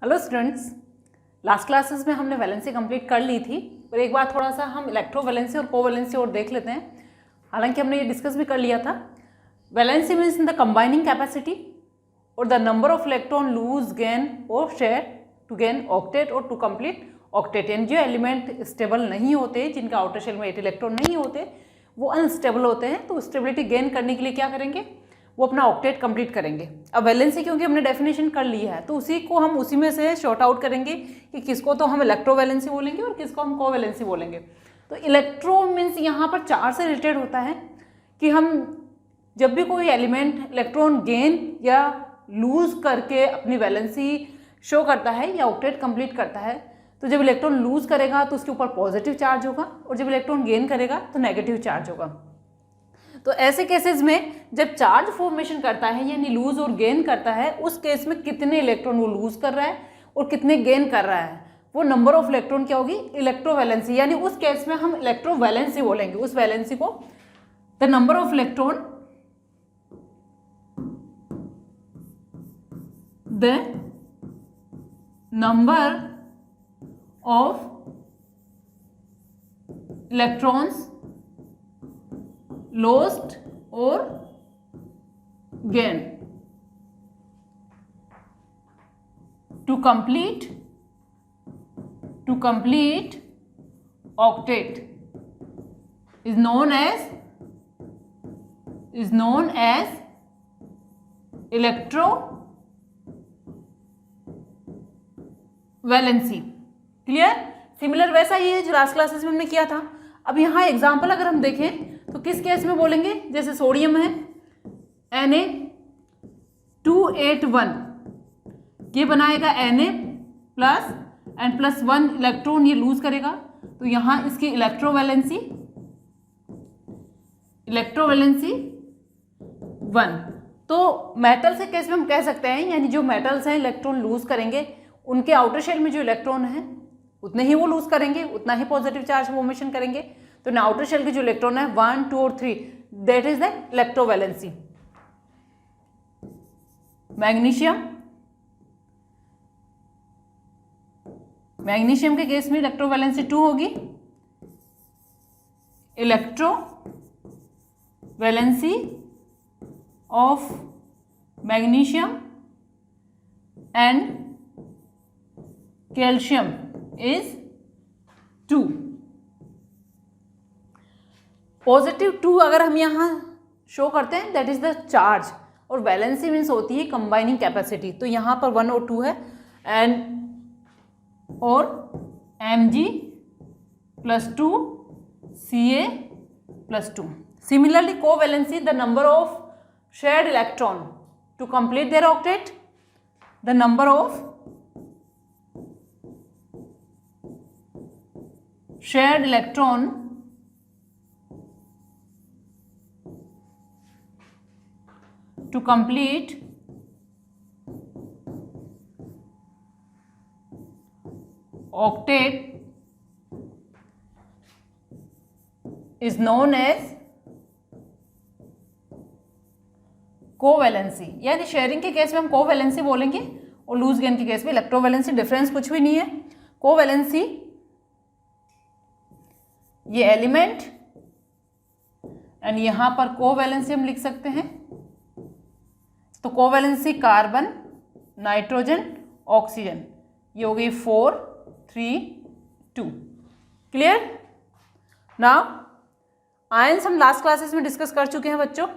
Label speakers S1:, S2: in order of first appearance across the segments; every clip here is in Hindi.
S1: हेलो स्टूडेंट्स, लास्ट क्लासेस में हमने वैलेंसी कंप्लीट कर ली थी, पर एक बार थोड़ा सा हम इलेक्ट्रोवैलेंसी और कोवैलेंसी और देख लेते हैं। हालांकि हमने ये डिस्कस भी कर लिया था। Valency means the combining capacity or the number of electron lose gain or share to gain octet or to complete octet. यानी जो एलिमेंट स्टेबल नहीं होते, जिनका आउटर शेल में 8 इलेक्ट्रॉन नहीं होते, वो अनस्टेबल होते हैं, तो स्टेबिलिटी गेन करने के लिए क्या करेंगे, वो अपना ऑक्टेट कंप्लीट करेंगे। अब वैलेंसी क्योंकि हमने डेफिनेशन कर ली है, तो उसी को हम उसी में से शॉर्ट आउट करेंगे कि किसको तो हम इलेक्ट्रोवैलेंसी बोलेंगे और किसको हम कोवैलेंसी बोलेंगे। तो इलेक्ट्रो मीन्स यहाँ पर चार्ज से रिलेटेड होता है कि हम जब भी कोई एलिमेंट इलेक्ट्रॉन गेन या लूज करके अपनी वैलेंसी शो करता है या ऑक्टेट कंप्लीट करता है, तो जब इलेक्ट्रॉन लूज करेगा तो उसके ऊपर पॉजिटिव चार्ज होगा और जब इलेक्ट्रॉन गेन करेगा तो नेगेटिव चार्ज होगा। तो ऐसे केसेस में जब चार्ज फॉर्मेशन करता है यानी लूज और गेन करता है, उस केस में कितने इलेक्ट्रॉन वो लूज कर रहा है और कितने गेन कर रहा है, वो नंबर ऑफ इलेक्ट्रॉन क्या होगी, इलेक्ट्रोवैलेंसी। यानी उस केस में हम इलेक्ट्रोवैलेंसी बोलेंगे, उस वैलेंसी को the number of electron, the number of electrons lost or gain to complete octet is known as electrovalency। Clear? Similar वैसा ही है जो लास्ट क्लासेस में हमने किया था। अब यहाँ एग्जाम्पल अगर हम देखें तो किस केस में बोलेंगे, जैसे सोडियम है Na281, ये बनाएगा Na plus and plus 1 electron ये लूज करेगा, तो यहाँ इसकी इलेक्ट्रोवैलेंसी 1। तो मेटल से केस में हम कह सकते हैं, यानी जो मेटल्स हैं इलेक्ट्रॉन लूज करेंगे, उनके आउटर शेल में जो इलेक्ट्रॉन है उतने ही वो लूज करेंगे, उतना ही पॉजिटिव चार्ज फॉर्मेशन करेंगे। तो ना आउटर शेल के जो इलेक्ट्रॉन है 1, 2 और 3, that is the electrovalency. Magnesium के केस में इलेक्ट्रोवैलेंसी 2 होगी। Electrovalency of magnesium and calcium is 2। Positive 2 अगर हम यहाँ शो करते हैं, दैट इज द चार्ज, और वैलेंसी मीन्स होती है कंबाइनिंग कैपेसिटी। तो यहाँ पर 1 और 2 है, एंड और Mg+2 Ca+2। Similarly covalency the number of shared electron to complete their octet, the number of shared electron to complete octet is known as covalency. यानी शेयरिंग के केस में हम कोवैलेंसी बोलेंगे और लूज गेन के केस में इलेक्ट्रोवैलेंसी। डिफरेंस कुछ भी नहीं है। कोवैलेंसी ये एलिमेंट, एंड यहां पर कोवैलेंसी हम लिख सकते हैं, तो कोवैलेंसी कार्बन, नाइट्रोजन, ऑक्सीजन, ये हो गई 4, 3, 2। क्लियर? नाउ आयंस हम लास्ट क्लासेस में डिस्कस कर चुके हैं बच्चों।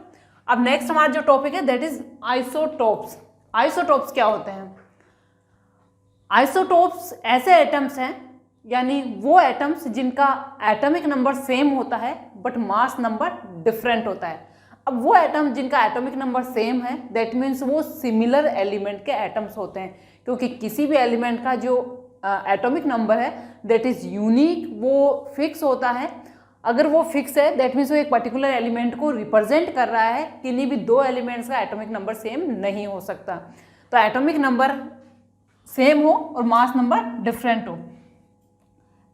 S1: अब नेक्स्ट हमारा जो टॉपिक है दैट इज आइसोटोप्स। आइसोटोप्स क्या होते हैं? आइसोटोप्स ऐसे एटम्स हैं, यानी वो एटम्स जिनका एटॉमिक नंबर सेम होता है बट मास नंबर डिफरेंट होता है। अब वो एटम जिनका एटॉमिक नंबर सेम है, दैट मीन्स वो सिमिलर एलिमेंट के एटम्स होते हैं, क्योंकि किसी भी एलिमेंट का जो एटॉमिक नंबर है दैट इज यूनिक, वो फिक्स होता है। अगर वो फिक्स है दैट मीन्स वो एक पर्टिकुलर एलिमेंट को रिप्रेजेंट कर रहा है। किन्हीं भी दो एलिमेंट्स का एटॉमिक नंबर सेम नहीं हो सकता। तो एटॉमिक नंबर सेम हो और मास नंबर डिफरेंट हो।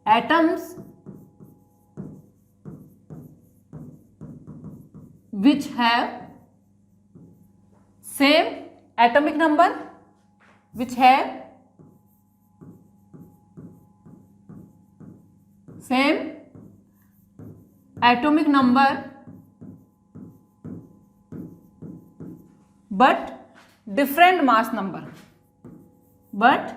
S1: Atoms which have same atomic number, which have atomic number but different mass number, but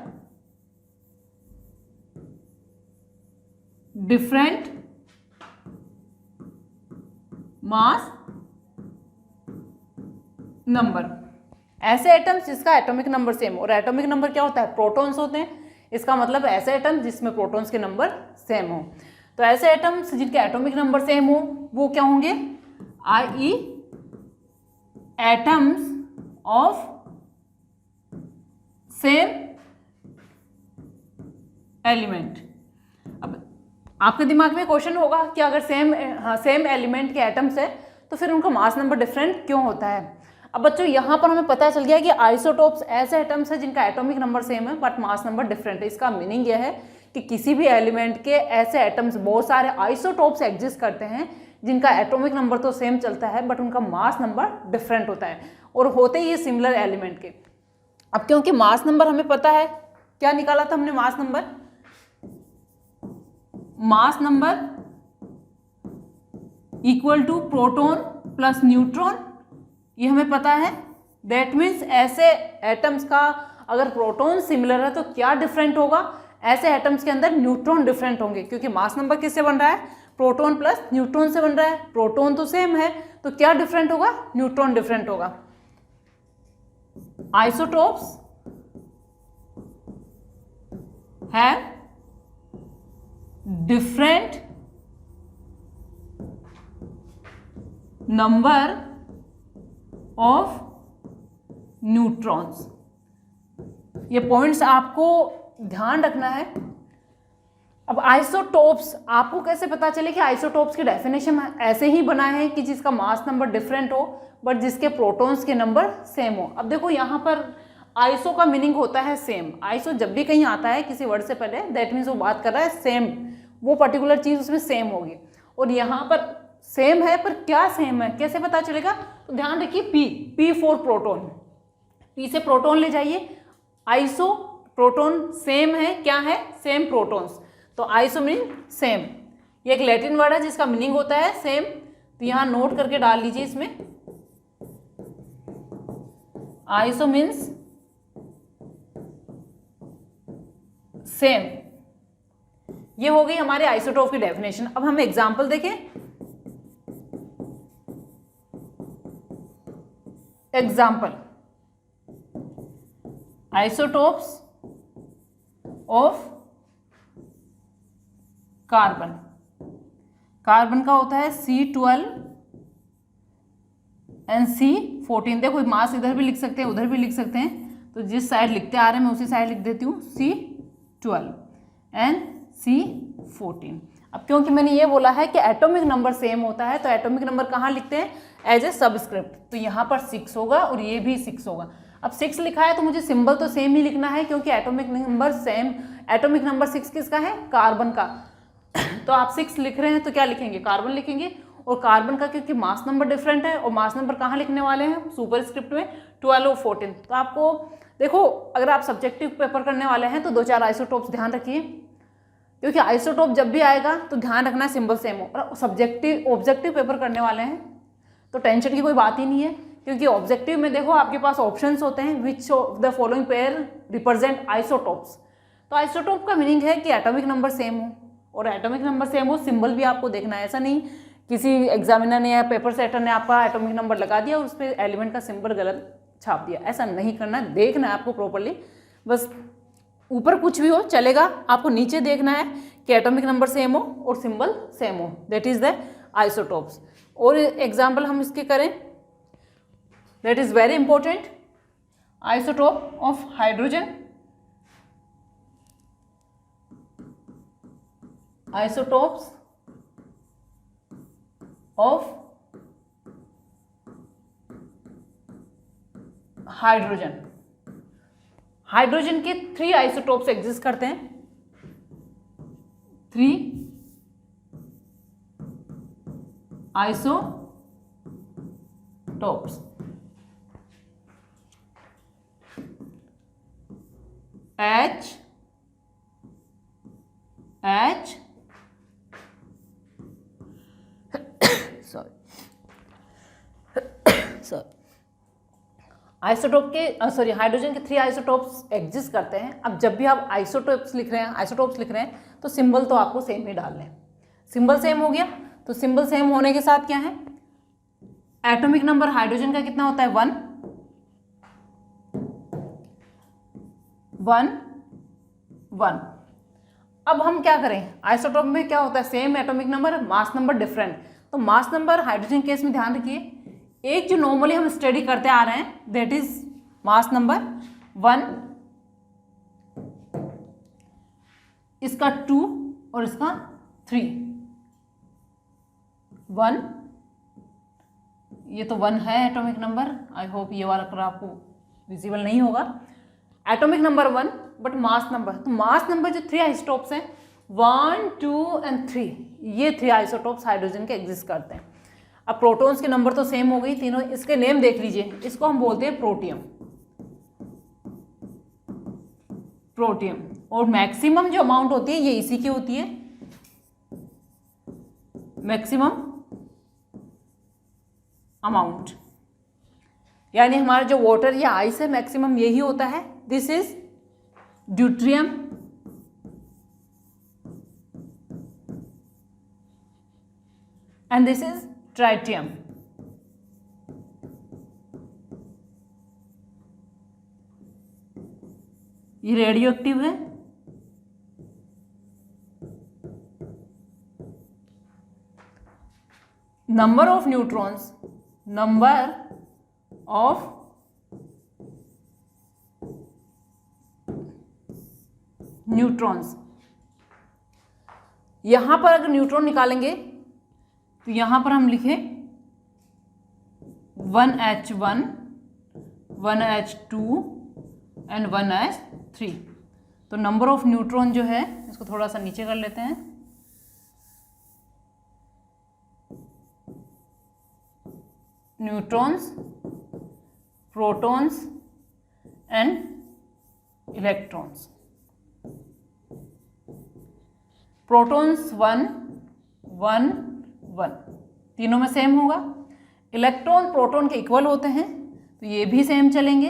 S1: different mass number. ऐसे एटम्स जिसका एटॉमिक नंबर सेम हो, और एटॉमिक नंबर क्या होता है, प्रोटॉन्स होते हैं, इसका मतलब ऐसे एटम्स जिसमें प्रोटॉन्स के नंबर सेम हो। तो ऐसे एटम्स जिनके एटॉमिक नंबर सेम हो वो क्या होंगे, i.e. Atoms of same element. अब आपके दिमाग में क्वेश्चन होगा कि अगर सेम एलिमेंट के एटम्स है तो फिर उनका मास नंबर डिफरेंट क्यों होता है। अब बच्चों यहाँ पर हमें पता चल गया कि आइसोटोप्स ऐसे एटम्स है जिनका एटॉमिक नंबर सेम है बट मास नंबर डिफरेंट है। इसका मीनिंग यह है कि किसी भी एलिमेंट के ऐसे एटम्स, बहुत सारे आइसोटोप्स एग्जिस्ट करते हैं जिनका एटॉमिक नंबर तो सेम चलता है बट उनका मास नंबर डिफरेंट होता है, और होते ही सिमिलर एलिमेंट के। अब क्योंकि मास नंबर हमें पता है, क्या निकाला था हमने mass number, mass number equal to proton plus neutron, ये हमें पता है। दैट मीन्स ऐसे एटम्स का अगर प्रोटॉन सिमिलर है तो क्या डिफरेंट होगा, ऐसे एटम्स के अंदर न्यूट्रॉन डिफरेंट होंगे, क्योंकि मास नंबर किससे बन रहा है, प्रोटॉन प्लस न्यूट्रॉन से बन रहा है। प्रोटॉन तो सेम है तो क्या डिफरेंट होगा, न्यूट्रॉन डिफरेंट होगा। Isotopes have different number of neutrons. ये पॉइंट्स आपको ध्यान रखना है। अब आइसोटोप्स, आपको कैसे पता चले कि आइसोटोप्स की डेफिनेशन ऐसे ही बना है कि जिसका मास नंबर डिफरेंट हो बट जिसके प्रोटॉन्स के नंबर सेम हो। अब देखो यहाँ पर आइसो का मीनिंग होता है सेम। आइसो जब भी कहीं आता है किसी वर्ड से पहले, दैट मीन्स वो बात कर रहा है सेम, वो पर्टिकुलर चीज उसमें सेम होगी। और यहाँ पर सेम है पर क्या सेम है, कैसे पता चलेगा, तो ध्यान रखिए पी फॉर प्रोटॉन, पी से प्रोटॉन ले जाइए। आइसो प्रोटॉन सेम है, क्या है, सेम प्रोटॉन्स, तो आइसो मीनिंग सेम। ये एक लैटिन वर्ड है जिसका मीनिंग होता है सेम, तो यहां नोट करके डाल लीजिए इसमें। Iso means same. ये हो गई हमारे आइसोटोप की डेफिनेशन। अब हम एग्जांपल देखें। Example, isotopes of carbon. Carbon का होता है C12 एंड C14। देखो मास इधर भी लिख सकते हैं उधर भी लिख सकते हैं, तो जिस साइड लिखते आ रहे हैं मैं उसी साइड लिख देती हूँ, C12 एंड C14। अब क्योंकि मैंने ये बोला है कि एटॉमिक नंबर सेम होता है तो एटॉमिक नंबर कहाँ लिखते हैं, एज ए सबस्क्रिप्ट, तो यहाँ पर 6 होगा और ये भी 6 होगा। अब 6 लिखा है तो मुझे सिंबल तो सेम ही लिखना है क्योंकि atomic number same. Atomic number 6 किसका है, कार्बन का। तो आप 6 लिख रहे हैं तो क्या लिखेंगे, कार्बन लिखेंगे। और कार्बन का क्योंकि मास नंबर डिफरेंट है और मास नंबर कहाँ लिखने वाले हैं, सुपरस्क्रिप्ट में 12 और 14। तो आपको देखो, अगर आप सब्जेक्टिव पेपर करने वाले हैं तो 2-4 आइसोटोप्स ध्यान रखिए, क्योंकि आइसोटोप जब भी आएगा तो ध्यान रखना सिंबल सेम हो। और सब्जेक्टिव ऑब्जेक्टिव पेपर करने वाले हैं तो टेंशन की कोई बात ही नहीं है, क्योंकि ऑब्जेक्टिव में देखो आपके पास ऑप्शंस होते हैं, which of the following pair represent isotopes. तो आइसोटोप का मीनिंग है कि एटॉमिक नंबर सेम हो, और एटॉमिक नंबर सेम हो, सिंबल भी आपको देखना है। ऐसा नहीं किसी एग्जामिनर ने या पेपर सेटर ने आपका एटॉमिक नंबर लगा दिया और उस पर एलिमेंट का सिंबल गलत छाप दिया, ऐसा नहीं करना है। देखना है आपको प्रॉपरली, बस ऊपर कुछ भी हो चलेगा, आपको नीचे देखना है कि एटॉमिक नंबर सेम हो और सिंबल सेम हो, दैट इज द आइसोटोप्स। और एग्जाम्पल हम इसके करें, that is very important. Isotope of hydrogen, isotopes of hydrogen. Hydrogen के 3 आइसोटोप्स एग्जिस्ट करते हैं, 3 आइसोटोप्स। H आइसोटोप के हाइड्रोजन के 3 आइसोटोप्स एग्जिस्ट करते हैं। अब जब भी आप आइसोटोप्स लिख रहे हैं तो सिंबल तो आपको सेम ही डालने हैं। सिंबल सेम हो गया, तो सिंबल सेम होने के साथ क्या है, एटॉमिक नंबर हाइड्रोजन का कितना होता है 1 1 1। अब हम क्या करें, आइसोटोप में क्या होता है, same atomic number, mass number different. तो मास नंबर हाइड्रोजन केस में ध्यान रखिए, एक जो नॉर्मली हम स्टडी करते आ रहे हैं दैट इज मास नंबर 1, इसका 2 और इसका 3। 1, ये तो 1 है एटॉमिक नंबर। आई होप ये वाला कलर आपको विजिबल नहीं होगा। Atomic number 1 but mass number, तो मास नंबर जो 3 आइसोटोप्स हैं 1, 2 एंड 3, ये 3 आइसोटोप्स हाइड्रोजन के एग्जिस्ट करते हैं। अब प्रोटॉन्स के नंबर तो सेम हो गई तीनों, इसके नेम देख लीजिए, इसको हम बोलते हैं प्रोटियम। प्रोटियम और मैक्सिमम जो अमाउंट होती है ये इसी की होती है, मैक्सिमम अमाउंट, यानी हमारा जो वाटर या आइस है मैक्सिमम यही होता है। This is deuterium, and this is tritium. ये रेडियो एक्टिव है, number of neutrons, number of neutrons, यहां पर अगर न्यूट्रॉन निकालेंगे तो यहां पर हम लिखें 1H1, 1H2 एंड 1H3। तो नंबर ऑफ न्यूट्रॉन जो है, इसको थोड़ा सा नीचे कर लेते हैं, neutrons, protons and electrons. Protons 1 1 1, तीनों में सेम होगा। इलेक्ट्रॉन प्रोटॉन के इक्वल होते हैं तो ये भी सेम चलेंगे,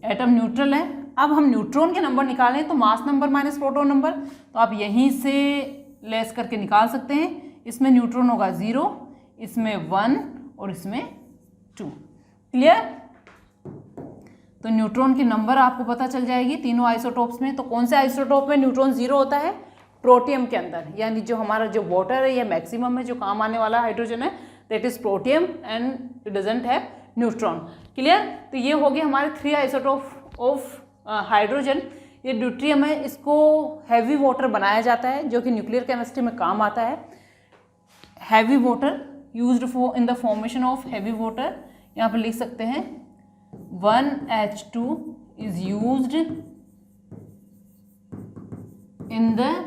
S1: एटम न्यूट्रल है। अब हम न्यूट्रॉन के नंबर निकालें तो mass number minus proton number, तो आप यहीं से लेस करके निकाल सकते हैं। इसमें न्यूट्रॉन होगा 0, इसमें 1 और इसमें 2। क्लियर? तो न्यूट्रॉन की नंबर आपको पता चल जाएगी तीनों आइसोटोप्स में। तो कौन से आइसोटोप में न्यूट्रॉन 0 होता है? प्रोटियम के अंदर, यानी जो हमारा जो वाटर है या मैक्सिमम में जो काम आने वाला हाइड्रोजन है that is protium and it doesn't have neutron. Clear? तो ये हो गए हमारे 3 आइसोटोप ऑफ हाइड्रोजन। ये ड्यूट्रियम है, इसको हैवी वाटर बनाया जाता है जो कि न्यूक्लियर केमिस्ट्री में काम आता है। Heavy water used for in the formation of heavy water, यहाँ पर लिख सकते हैं 1H2 is used in the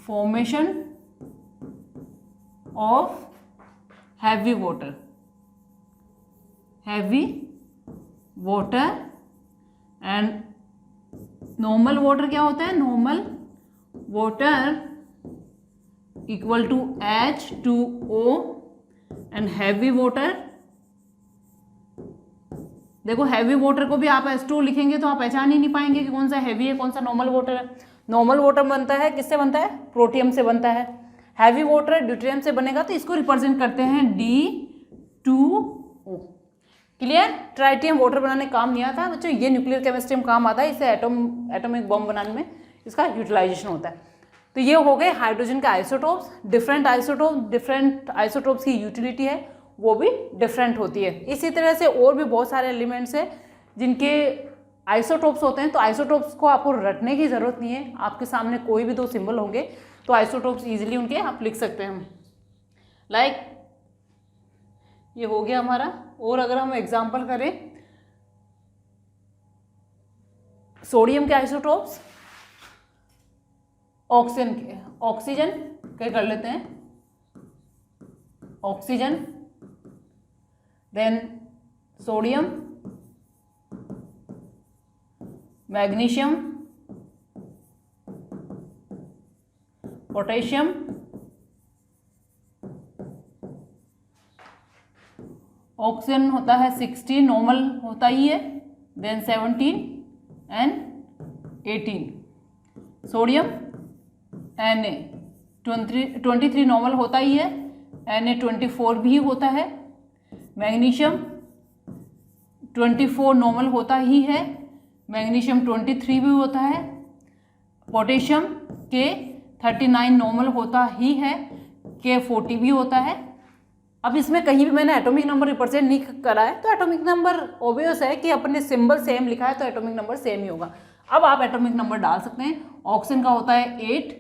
S1: formation of heavy water and normal water क्या होता है? normal water equal to H2O and heavy water, देखो हैवी वाटर को भी आप H2 लिखेंगे तो आप पहचान ही नहीं पाएंगे कि कौन सा हैवी है कौन सा नॉर्मल वाटर है। नॉर्मल वाटर बनता है किससे बनता है? प्रोटियम से बनता है। हैवी वाटर ड्यूट्रियम से बनेगा तो इसको रिप्रेजेंट करते हैं D2O। क्लियर? ट्राइटियम वाटर बनाने काम नहीं आता बच्चों, ये न्यूक्लियर केमिस्ट्री में काम आता है, इससे एटॉमिक बॉम्ब बनाने में इसका यूटिलाइजेशन होता है। तो ये हो गए हाइड्रोजन के आइसोटोप्स। डिफरेंट आइसोटोप्स की यूटिलिटी है वो भी डिफरेंट होती है। इसी तरह से और भी बहुत सारे एलिमेंट्स हैं जिनके आइसोटोप्स होते हैं। तो आइसोटोप्स को आपको रटने की ज़रूरत नहीं है, आपके सामने कोई भी 2 सिंबल होंगे तो आइसोटोप्स इजीली उनके आप लिख सकते हैं। लाइक ये हो गया हमारा। और अगर हम एग्जांपल करें सोडियम के आइसोटोप्स, ऑक्सीजन के कर लेते हैं, oxygen, then sodium, magnesium, potassium oxygen होता है 16, नॉर्मल होता ही है, then 17 and 18। Sodium Na23 normal होता ही है, Na24 भी होता है। मैग्नीशियम 24 नॉर्मल होता ही है, मैग्नीशियम 23 भी होता है। पोटेशियम K39 नॉर्मल होता ही है, K40 भी होता है। अब इसमें कहीं भी मैंने एटॉमिक नंबर रिप्रेजेंट नहीं करा है, तो एटॉमिक नंबर ऑब्वियस है कि अपने सिंबल सेम लिखा है तो एटॉमिक नंबर सेम ही होगा। अब आप एटॉमिक नंबर डाल सकते हैं। ऑक्सीजन का होता है 8,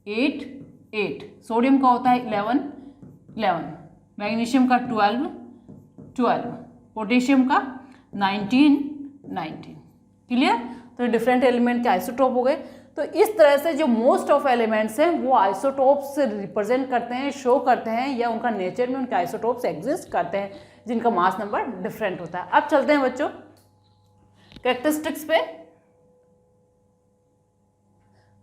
S1: 8, 8। सोडियम का होता है 11, 11। मैग्नीशियम का 12, 12। पोटेशियम का 19, 19। क्लियर? तो डिफरेंट एलिमेंट के आइसोटोप हो गए। तो इस तरह से जो मोस्ट ऑफ एलिमेंट्स हैं वो आइसोटोप्स रिप्रेजेंट करते हैं, शो करते हैं, या उनका नेचर में उनके आइसोटोप्स एग्जिस्ट करते हैं जिनका मास नंबर डिफरेंट होता है। अब चलते हैं बच्चों कैरेक्टरिस्टिक्स पे।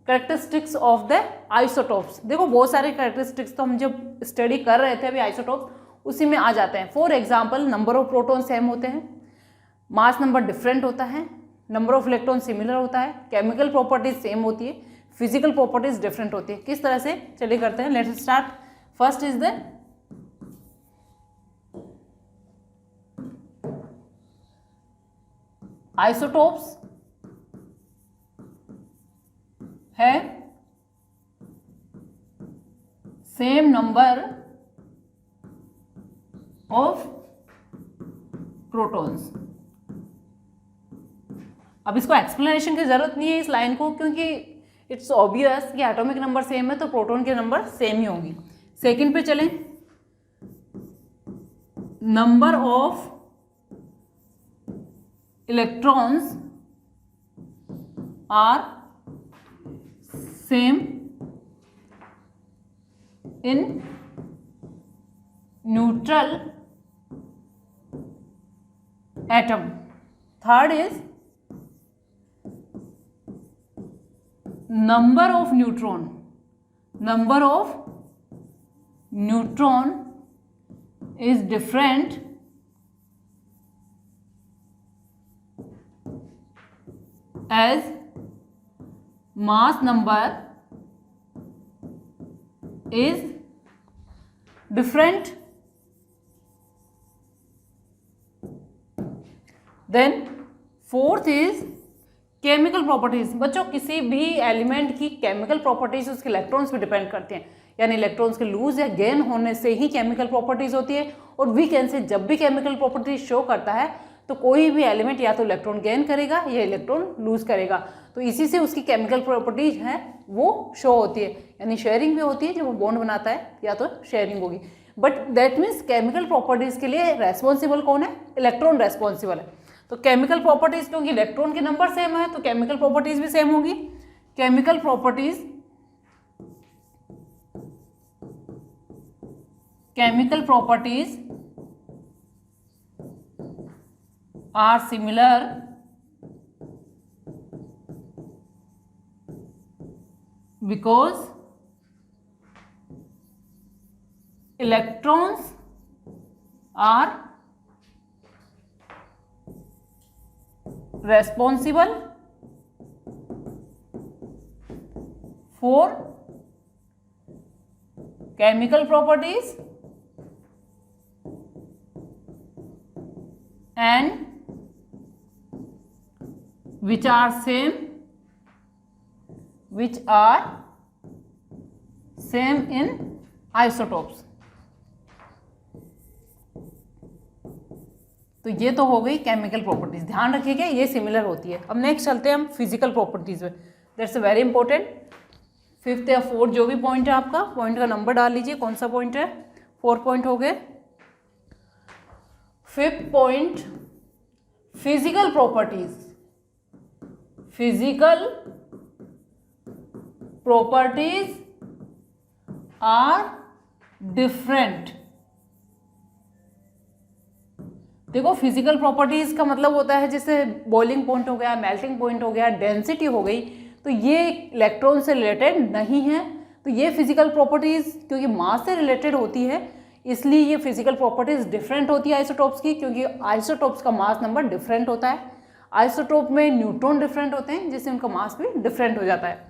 S1: Characteristics of the isotopes. देखो बहुत सारे कैरेक्टरिस्टिक्स तो हम जब स्टडी कर रहे थे अभी आइसोटोप्स, उसी में आ जाते हैं। For example, number of proton same होते हैं, मास नंबर डिफरेंट होता है, नंबर ऑफ इलेक्ट्रॉन सिमिलर होता है, केमिकल प्रॉपर्टीज सेम होती है, फिजिकल प्रॉपर्टीज डिफरेंट होती है। किस तरह से चलिए करते हैं। Let's start. First is the isotopes है सेम नंबर ऑफ प्रोटॉन्स। अब इसको एक्सप्लेनेशन की जरूरत नहीं है इस लाइन को, क्योंकि इट्स ऑब्वियस कि एटॉमिक नंबर सेम है तो प्रोटॉन के नंबर सेम ही होंगी। सेकंड पे चलें। Number of electrons are same in neutral atom. Third is number of neutron is different as mass number is different। then fourth is chemical properties. बच्चों किसी भी एलिमेंट की केमिकल प्रॉपर्टीज उसके इलेक्ट्रॉन्स पे डिपेंड करते हैं, यानी इलेक्ट्रॉन्स के लूज या गेन होने से ही केमिकल प्रॉपर्टीज होती है। और वीकेंड से जब भी केमिकल प्रॉपर्टीज शो करता है तो कोई भी एलिमेंट या तो इलेक्ट्रॉन गेन करेगा या इलेक्ट्रॉन लूज करेगा, तो इसी से उसकी केमिकल प्रॉपर्टीज हैं वो शो होती है। यानी शेयरिंग भी होती है, जब वो बॉन्ड बनाता है या तो शेयरिंग होगी। But that means chemical properties के लिए रेस्पॉन्सिबल कौन है? इलेक्ट्रॉन रेस्पॉन्सिबल है। तो केमिकल प्रॉपर्टीज, क्योंकि इलेक्ट्रॉन के नंबर सेम है तो केमिकल प्रॉपर्टीज भी सेम होगी। Chemical properties are similar because electrons are responsible for chemical properties and which are same in isotopes। तो ये तो हो गई केमिकल प्रॉपर्टीज, ध्यान रखिएगा ये सिमिलर होती है। अब नेक्स्ट चलते हैं हम फिजिकल प्रॉपर्टीज में। That's very important. फिफ्थ या फोर्थ जो भी पॉइंट है आपका, पॉइंट का नंबर डाल लीजिए, कौन सा पॉइंट है। 4 पॉइंट हो गए। Fifth point, physical properties. Physical properties are different. देखो फिजिकल प्रॉपर्टीज का मतलब होता है जैसे बॉइलिंग पॉइंट हो गया, मेल्टिंग पॉइंट हो गया, डेंसिटी हो गई, तो ये इलेक्ट्रॉन से रिलेटेड नहीं है। तो ये फिजिकल प्रॉपर्टीज क्योंकि मास से रिलेटेड होती है, इसलिए ये फिजिकल प्रॉपर्टीज डिफरेंट होती है आइसोटोप्स की, क्योंकि आइसोटोप्स का मास नंबर डिफरेंट होता है। आइसोटोप में न्यूट्रॉन डिफरेंट होते हैं, जिससे उनका मास भी डिफरेंट हो जाता है।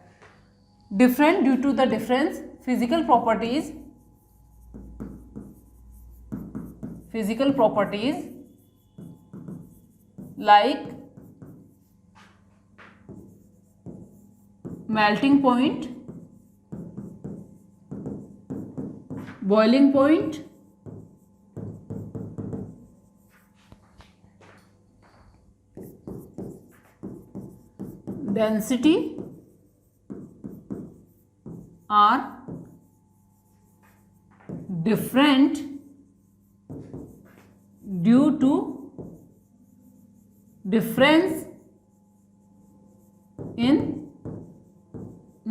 S1: Different due to the difference physical properties like melting point, boiling point, density are different due to difference in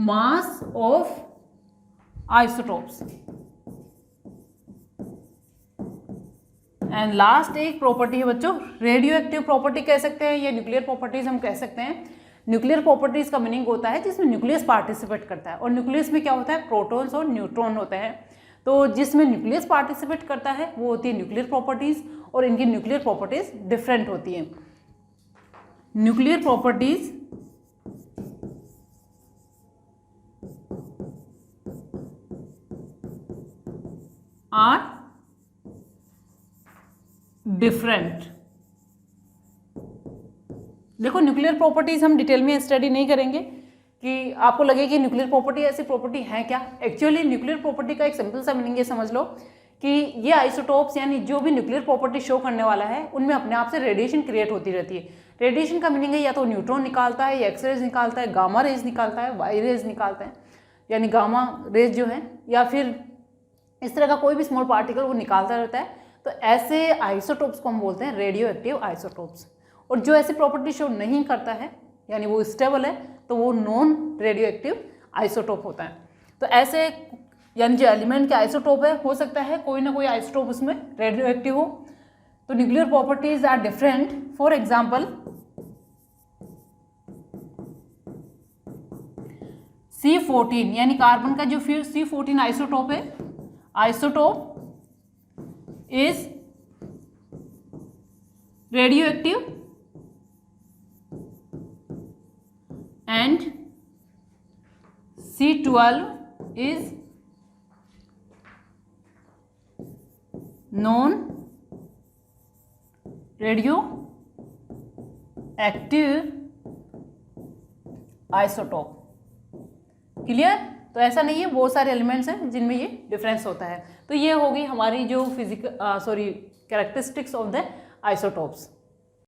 S1: mass of isotopes। And last एक प्रॉपर्टी है बच्चों, रेडियो एक्टिव प्रॉपर्टी कह सकते हैं या न्यूक्लियर प्रॉपर्टीज हम कह सकते हैं। न्यूक्लियर प्रॉपर्टीज का मीनिंग होता है जिसमें न्यूक्लियस पार्टिसिपेट करता है, और न्यूक्लियस में क्या होता है, प्रोटॉन्स और न्यूट्रॉन होते हैं। तो जिसमें न्यूक्लियस पार्टिसिपेट करता है वो होती है न्यूक्लियर प्रॉपर्टीज, और इनकी न्यूक्लियर प्रॉपर्टीज डिफरेंट होती हैं। Nuclear properties are different. देखो न्यूक्लियर प्रॉपर्टीज हम डिटेल में स्टडी नहीं करेंगे कि आपको लगे कि न्यूक्लियर प्रॉपर्टी ऐसी प्रॉपर्टी है क्या। एक्चुअली न्यूक्लियर प्रॉपर्टी का एक सिंपल सा मीनिंग ये समझ लो कि ये आइसोटोप्स यानी जो भी न्यूक्लियर प्रॉपर्टी शो करने वाला है उनमें अपने आप से रेडिएशन क्रिएट होती रहती है। रेडिएशन का मीनिंग है या तो न्यूट्रॉन निकालता है, या एक्सरेज निकालता है, गामा रेज निकालता है, वाई रेज निकालता है, यानी गामा रेज जो है, या फिर इस तरह का कोई भी स्मॉल पार्टिकल वो निकालता रहता है। तो ऐसे आइसोटोप्स को हम बोलते हैं रेडियो एक्टिव आइसोटोप्स। और जो ऐसी प्रॉपर्टी शो नहीं करता है यानी वो स्टेबल है, तो वो नॉन रेडियो एक्टिव आइसोटोप होता है। तो ऐसे यानी जो एलिमेंट के आइसोटोप है, हो सकता है कोई ना कोई आइसोटोप उसमें रेडियो एक्टिव हो। तो nuclear properties are different. For example C14 यानी कार्बन का जो फिर C14 आइसोटोप है, isotope is radioactive and C12 is non radioactive isotope। क्लियर? तो ऐसा नहीं है, बहुत सारे एलिमेंट्स हैं जिनमें ये डिफरेंस होता है। तो ये होगी हमारी जो कैरेक्टरिस्टिक्स ऑफ द आइसोटोप्स।